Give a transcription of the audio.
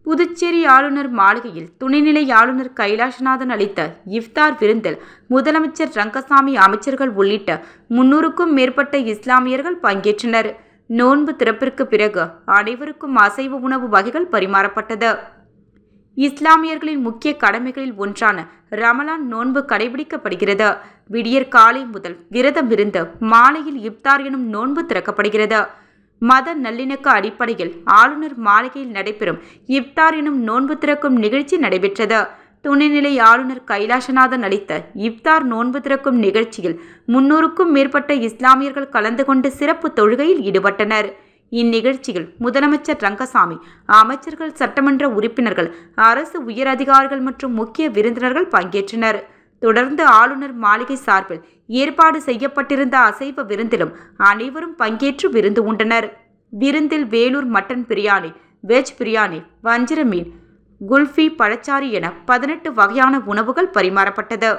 புதுச்சேரி ஆளுநர் மாளிகையில் துணைநிலை ஆளுநர் கைலாஷ்நாதன் அளித்த இஃப்தார் விருந்தில் முதலமைச்சர் ரங்கசாமி, அமைச்சர்கள் உள்ளிட்ட 300க்கும் மேற்பட்ட இஸ்லாமியர்கள் பங்கேற்றனர். நோன்பு திறப்பிற்கு பிறகு அனைவருக்கும் அசைவ உணவு வகைகள் பரிமாறப்பட்டது. இஸ்லாமியர்களின் முக்கிய கடமைகளில் ஒன்றான ரமலான் நோன்பு கடைபிடிக்கப்படுகிறது. விடியற் காலை முதல் விரதம் இருந்து மாலையில் இஃப்தார் எனும் நோன்பு திறக்கப்படுகிறது. மத நல்லிணக்க அடிப்படையில் ஆளுநர் மாளிகையில் நடைபெறும் இஃப்தார் எனும் நோன்பு திறக்கும் நிகழ்ச்சி நடைபெற்றது. துணைநிலை ஆளுநர் கைலாசநாதன் அளித்த இஃப்தார் நோன்பு திறக்கும் நிகழ்ச்சியில் 300க்கும் மேற்பட்ட இஸ்லாமியர்கள் கலந்து கொண்டு சிறப்பு தொழுகையில் ஈடுபட்டனர். இந்நிகழ்ச்சியில் முதலமைச்சர் ரங்கசாமி, அமைச்சர்கள், சட்டமன்ற உறுப்பினர்கள், அரசு உயர் அதிகாரிகள் மற்றும் முக்கிய விருந்தினர்கள் பங்கேற்றனர். தொடர்ந்து ஆளுநர் மாளிகை சார்பில் ஏற்பாடு செய்யப்பட்டிருந்த அசைவ விருந்திலும் அனைவரும் பங்கேற்று விருந்து உண்டனர். விருந்தில் வேலூர் மட்டன் பிரியாணி, வெஜ் பிரியாணி, வஞ்சிர மீன், குல்ஃபி, பழச்சாறு என 18 வகையான உணவுகள் பரிமாறப்பட்டது.